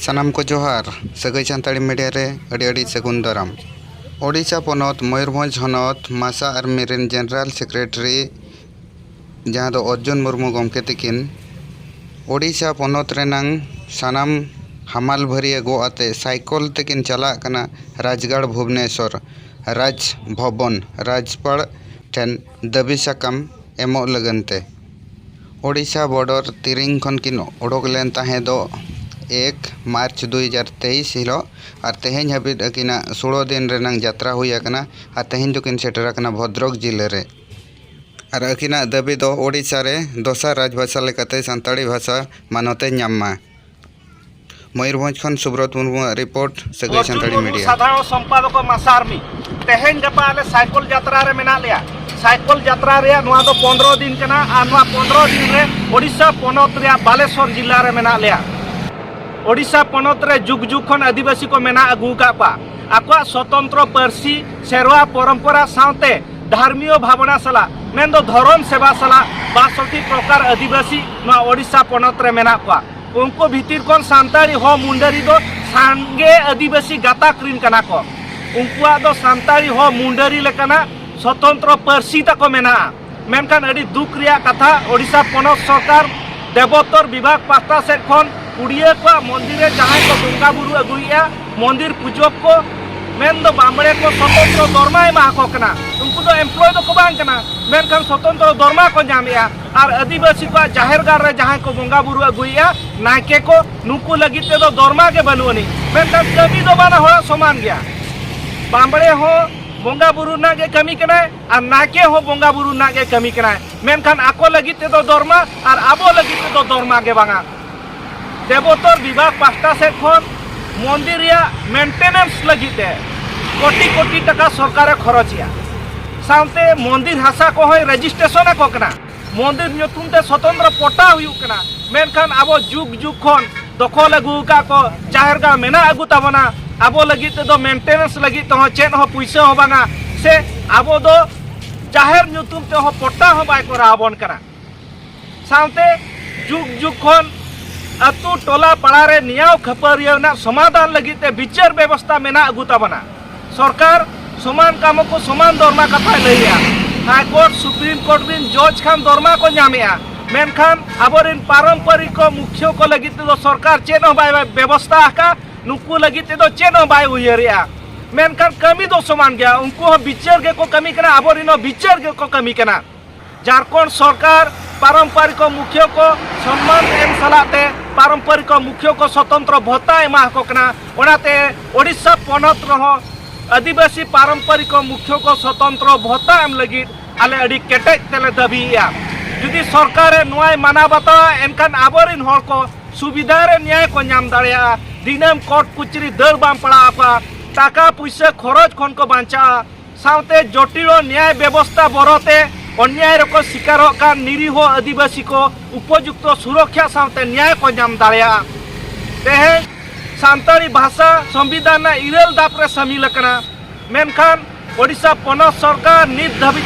सानाम को जोहार सगै सानताड़ी मीडिया रे अड़ी अड़ी सगुन दाराम। ओडिशा पनत मयूरभंज हनत मासा आर्मी रेन जनरल सेक्रेटरी जहाँ दो अर्जुन मुर्मू गमके तकिन ओडिशा पनत रेनांग सानाम हमाल भरिया गो आते साइकल तकिन चला कना राजगढ़ भुवनेश्वर राज भवन राजपाल ठेन दाबी साकाम एमो लगनते ओडिशा बॉर्डर तिरिंग खन किन ओडोक लेन ताहे दो 1 मार्च 2023 हिलो और तेहें हाबिद अकिना 16 दिन रेनांग यात्रा हुई आकना और तेहें दोकिन सेटर आकना भद्रक जिले रे और अकिना दाबी दो ओडिशा रे दोसर राजभाषा लेकाते सानताड़ी भाषा मानते नामा। मयूरभंज खन सुब्रत मुर्मू रिपोर्ट सगै सानताड़ी मीडिया साधारण संपादक मासा आर्मी तेहें गपा आले साइकल यात्रा रे मेना लिया साइकल यात्रा रे नुआ दो 15 दिन कना आ नुआ 15 दिन रे ओडिशा पनत रे बालेश्वर जिला रे मेना लिया ओडिशा पनत रे जुग जुग खन आदिवासी को मेना अगू का पा आको स्वतंत्र पार्सी सेरवा परंपरा सावते धार्मिक भावना सला मेन दो धर्म सेवा सला 62 प्रकार आदिवासी नुआ ओडिशा पनत रे मेना पा उनको भीतर कौन सानताड़ी हो मुंडरी दो सांगे आदिवासी गाताक रिन कना को उनकुआ दो सानताड़ी हो मुंडरी लेकना स्वतंत्र पार्सी तक मेना मेनखान अड़ी दुख रिया कथा ओडिशा पनत सरकार देवोत्तर विभाग पास्ता सेट खन उड़िया को मंदिर जहाँ को बंगा बुरु अगुया मंदिर पूजक को मेन दो बामड़े को स्वतंत्र दरमा एमा को कना उनको दो एम्प्लॉय दो को बांग कना मेनखान स्वतंत्र दरमा को जामिया और आदिवासी को जाहेरगार रे जहाँ को बंगा बुरु अगुया नायके को नुकु लगिते दो दरमा के बनुनी मेनखान कमी दो बाना हो समान गया बामड़े हो बंगा बुरु ना के कमी कना और नाके हो बंगा बुरु ना के कमी कना मेनखान आको लगिते दो दरमा और आबो लगिते दो दरमा के बांगा देवोत्तर विभाग पास्टा से खन मंदिर या मेंटेनेंस लगिते कोटी कोटी टका सरकार खरचिया सामते मंदिर हासा को है रजिस्ट्रेशन को कना मंदिर नुतुम ते स्वतंत्र पट्टा हुई कना मेनखान आबो जुग जुग खन दखल अगु का को जाहेरगा मेना अगु तबना आबो लगिते दो मेंटेनेंस लगी तो चेन हो पैसा हो बांगा से आबो दो जाहेर नुतुम ते हो पट्टा हो बाय करा आबन कना सामते जुग जुग खन अतु टोला पड़ा रे नियाव खपरिया समाधान लगिते विचार व्यवस्था मेना अगु तबना सरकार समान काम को समान दरमा कथा लैया हाईकोर्ट सुप्रीम कोर्ट बिन जज खान दरमा को नामिया मेनखान आबोरिन पारंपरिक मुख्य को लगिते दो सरकार चेन बाय व्यवस्था का नुकु लगिते दो चेन बाय उयरिया मेनखान कमी दो समान गया उनको विचार के को कमी कना आबोरिन विचार के को कमी कना झारखंड सरकार पारंपरिक मुख्य को सम्मान एम सलाते पारंपरिक मुख्य को स्वतंत्र भत्ता एमा को कना ओनाते ओडिशा पनत रहो आदिवासी पारंपरिक मुख्य को स्वतंत्र भत्ता एम लगी आले अड़ी केटेज तेले दाबिया जुदी सरकार नुआय माना बता एनखान आबोरिन हर को सुविधा रे न्याय को नाम दाड़िया दिनम कोर्ट कुचरी दर बाम पड़ा आपा टाका पैसा खरच खन को बांचा सावते जटिल न्याय व्यवस्था बरते अन्याय को शिकार का निरीह आदिवासी को उपयुक्त सुरक्षा सावते न्याय को नाम दाड़िया तेहे सानताड़ी भाषा संविधान इरेल दापरे शामिल कना मेनखान ओडिशा पनत सरकार नित धाबी